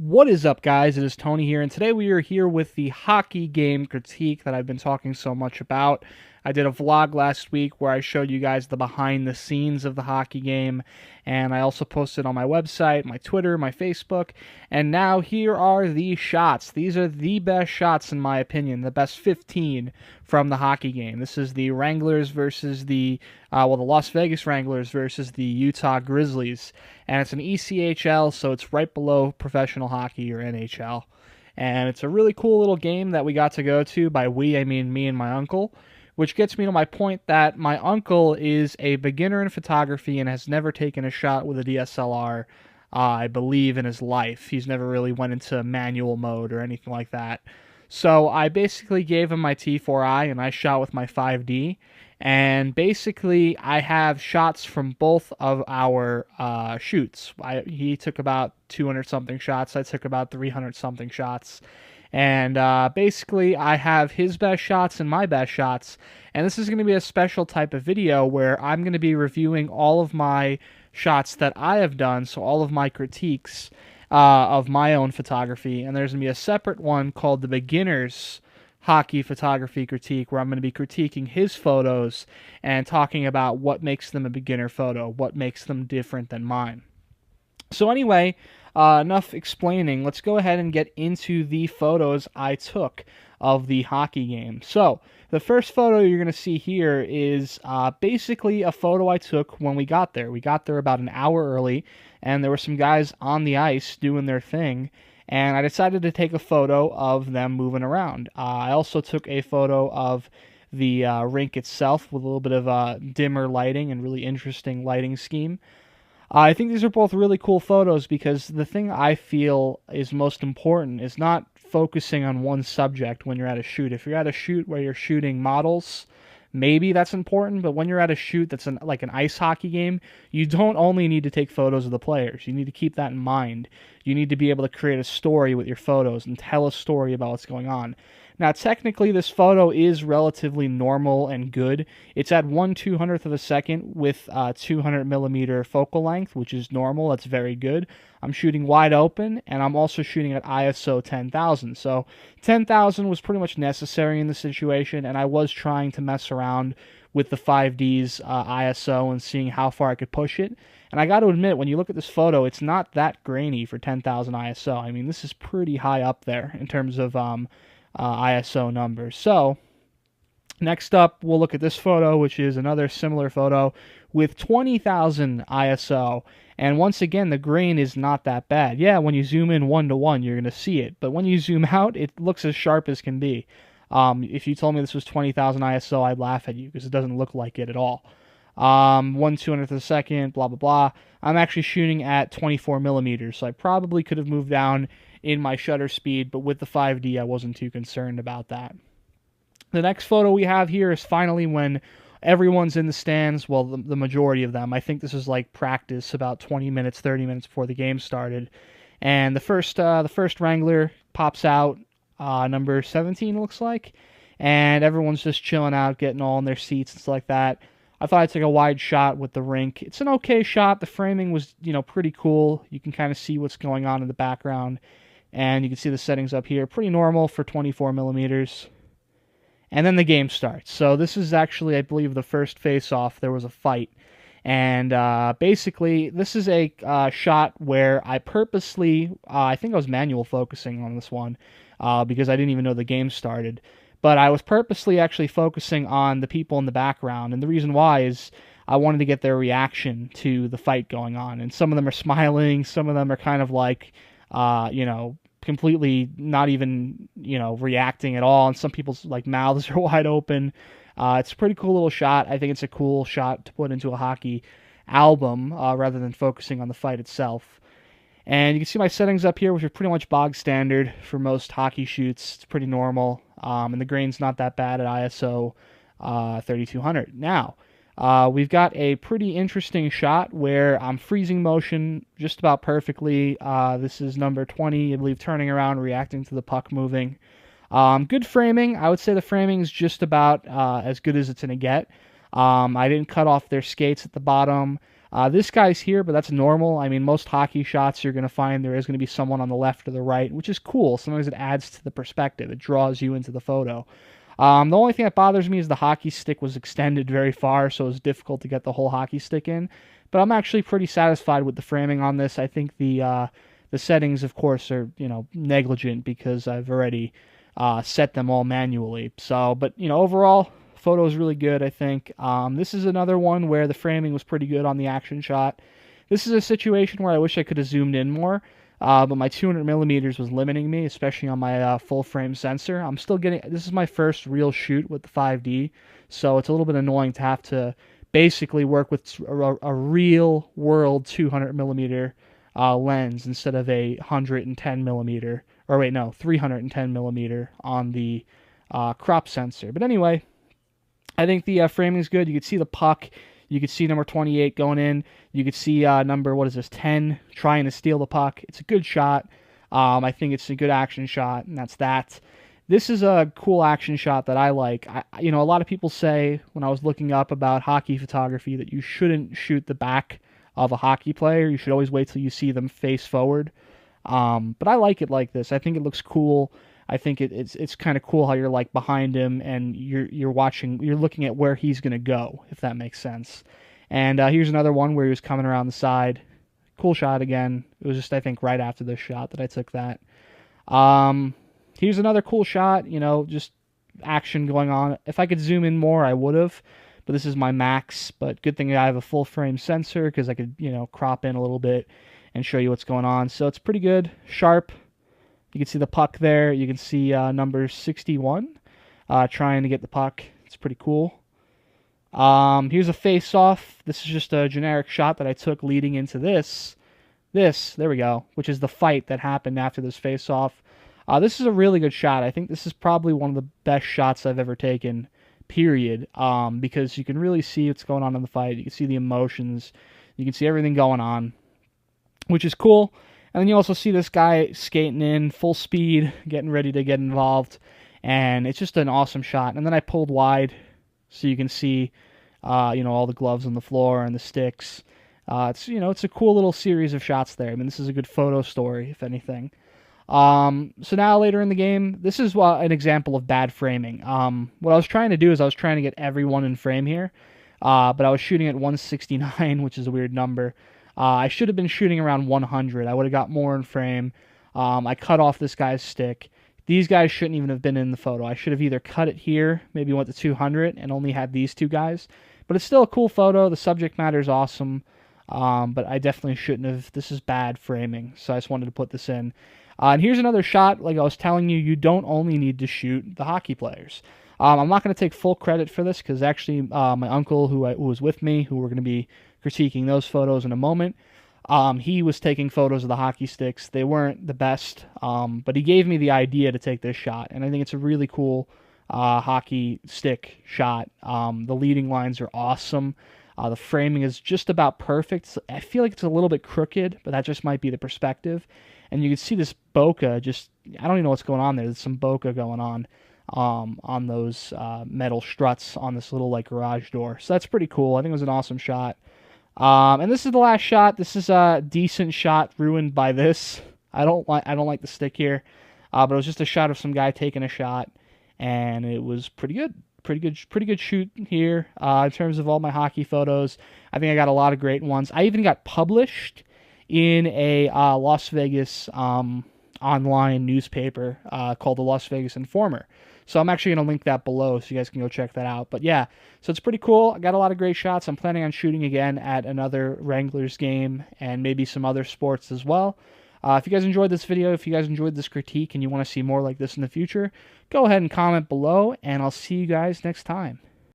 What is up, guys? It is Tony here, and today we are here with the hockey game critique that I've been talking so much about. I did a vlog last week where I showed you guys the behind the scenes of the hockey game, and I also posted on my website, my Twitter, my Facebook, and now here are the shots. These are the best shots, in my opinion, the best 15 from the hockey game. This is the Wranglers versus the Las Vegas Wranglers versus the Utah Grizzlies, and it's an ECHL, so it's right below professional hockey or NHL. And it's a really cool little game that we got to go to. By we, I mean me and my uncle, which gets me to my point that my uncle is a beginner in photography and has never taken a shot with a DSLR, I believe, in his life. He's never really went into manual mode or anything like that. So I basically gave him my T4i and I shot with my 5D. And basically, I have shots from both of our shoots. He took about 200 something shots. I took about 300 something shots. And basically, I have his best shots and my best shots. And this is going to be a special type of video where I'm going to be reviewing all of my shots that I have done, so all of my critiques of my own photography. And there's going to be a separate one called the Beginner's Hockey Photography Critique, where I'm going to be critiquing his photos and talking about what makes them a beginner photo, what makes them different than mine. So anyway, enough explaining. Let's go ahead and get into the photos I took of the hockey game. So the first photo you're going to see here is basically a photo I took when we got there. We got there about an hour early, and there were some guys on the ice doing their thing, and I decided to take a photo of them moving around. I also took a photo of the rink itself with a little bit of dimmer lighting and really interesting lighting scheme. I think these are both really cool photos because the thing I feel is most important is not focusing on one subject when you're at a shoot. If you're at a shoot where you're shooting models, maybe that's important, but when you're at a shoot that's like an ice hockey game, you don't only need to take photos of the players. You need to keep that in mind. You need to be able to create a story with your photos and tell a story about what's going on. Now, technically, this photo is relatively normal and good. It's at 1/200th of a second with 200 millimeter focal length, which is normal. That's very good. I'm shooting wide open, and I'm also shooting at ISO 10,000. So 10,000 was pretty much necessary in the situation, and I was trying to mess around with the 5D's ISO and seeing how far I could push it. And I got to admit, when you look at this photo, it's not that grainy for 10,000 ISO. I mean, this is pretty high up there in terms of ISO numbers. So next up, we'll look at this photo, which is another similar photo with 20,000 ISO. And once again, the grain is not that bad. Yeah, when you zoom in 1:1, you're going to see it. But when you zoom out, it looks as sharp as can be. If you told me this was 20,000 ISO, I'd laugh at you because it doesn't look like it at all. 1/200th of a second, blah, blah, blah. I'm actually shooting at 24 millimeters, so I probably could have moved down in my shutter speed, but with the 5D, I wasn't too concerned about that. The next photo we have here is finally when everyone's in the stands, well, the majority of them. I think this is like practice, about 20 minutes, 30 minutes before the game started. And the first Wrangler pops out, number 17, it looks like, and everyone's just chilling out, getting all in their seats and stuff like that. I thought I'd take a wide shot with the rink. It's an okay shot. The framing was, pretty cool. You can kind of see what's going on in the background. And you can see the settings up here. Pretty normal for 24 millimeters. And then the game starts. So this is actually, I believe, the first face-off. There was a fight. And basically, this is a shot where I purposely, I think I was manual focusing on this one because I didn't even know the game started. But I was purposely actually focusing on the people in the background. And the reason why is I wanted to get their reaction to the fight going on. And some of them are smiling. Some of them are kind of like, completely not even, reacting at all. And some people's like mouths are wide open. It's a pretty cool little shot. I think it's a cool shot to put into a hockey album rather than focusing on the fight itself. And you can see my settings up here, which are pretty much bog standard for most hockey shoots. It's pretty normal. And the grain's not that bad at ISO 3200. Now, we've got a pretty interesting shot where I'm freezing motion just about perfectly. This is number 20, I believe, turning around, reacting to the puck moving. Good framing. I would say the framing is just about as good as it's going to get. I didn't cut off their skates at the bottom. This guy's here, but that's normal. I mean, most hockey shots you're going to find there is going to be someone on the left or the right, which is cool. Sometimes it adds to the perspective. It draws you into the photo. The only thing that bothers me is the hockey stick was extended very far, so it was difficult to get the whole hockey stick in. But I'm actually pretty satisfied with the framing on this. I think the settings, of course, are negligent because I've already set them all manually. So, but overall, photo is really good, I think. This is another one where the framing was pretty good on the action shot. This is a situation where I wish I could have zoomed in more, but my 200 millimeters was limiting me, especially on my full frame sensor. I'm still getting, this is my first real shoot with the 5D, so it's a little bit annoying to have to basically work with a real world 200 millimeter lens instead of a 110 millimeter, or wait, no, 310 millimeter on the crop sensor. But anyway, I think the framing is good. You can see the puck. You can see number 28 going in. You can see number, what is this, 10 trying to steal the puck. It's a good shot. I think it's a good action shot, and that's that. This is a cool action shot that I like. A lot of people say when I was looking up about hockey photography that you shouldn't shoot the back of a hockey player. You should always wait till you see them face forward. But I like it like this. I think it looks cool. I think it's kind of cool how you're like behind him and you're looking at where he's gonna go, if that makes sense. And here's another one where he was coming around the side. Cool shot again. It was just, I think, right after this shot that I took that. Here's another cool shot. Just action going on. If I could zoom in more, I would have. But this is my max. But good thing I have a full frame sensor because I could crop in a little bit and show you what's going on. So it's pretty good. Sharp. You can see the puck there. You can see number 61 trying to get the puck. It's pretty cool. Here's a face-off. This is just a generic shot that I took leading into this. There we go, which is the fight that happened after this face-off. This is a really good shot. I think this is probably one of the best shots I've ever taken, period, because you can really see what's going on in the fight. You can see the emotions. You can see everything going on, which is cool. And then you also see this guy skating in full speed, getting ready to get involved, and it's just an awesome shot. And then I pulled wide so you can see, all the gloves on the floor and the sticks. It's a cool little series of shots there. I mean, this is a good photo story, if anything. So now later in the game, this is an example of bad framing. What I was trying to do is I was trying to get everyone in frame here, but I was shooting at 169, which is a weird number. I should have been shooting around 100. I would have got more in frame. I cut off this guy's stick. These guys shouldn't even have been in the photo. I should have either cut it here, maybe went to 200, and only had these two guys. But it's still a cool photo. The subject matter is awesome. But I definitely shouldn't have. This is bad framing, so I just wanted to put this in. And here's another shot. Like I was telling you, you don't only need to shoot the hockey players. I'm not going to take full credit for this because actually my uncle who was with me, who we're going to be critiquing those photos in a moment, he was taking photos of the hockey sticks. They weren't the best, but he gave me the idea to take this shot, and I think it's a really cool hockey stick shot. The leading lines are awesome. The framing is just about perfect. I feel like it's a little bit crooked, but that just might be the perspective. And you can see this bokeh I don't even know what's going on there. There's some bokeh going on those metal struts on this little like garage door. So that's pretty cool. I think it was an awesome shot. And this is the last shot. This is a decent shot ruined by this. I don't like the stick here. But it was just a shot of some guy taking a shot, and it was pretty good. Pretty good shoot here in terms of all my hockey photos. I think I got a lot of great ones. I even got published in a Las Vegas online newspaper called the Las Vegas Informer. So I'm actually going to link that below so you guys can go check that out. But yeah, so it's pretty cool. I got a lot of great shots. I'm planning on shooting again at another Wranglers game and maybe some other sports as well. If you guys enjoyed this video, if you guys enjoyed this critique and you want to see more like this in the future, go ahead and comment below, and I'll see you guys next time.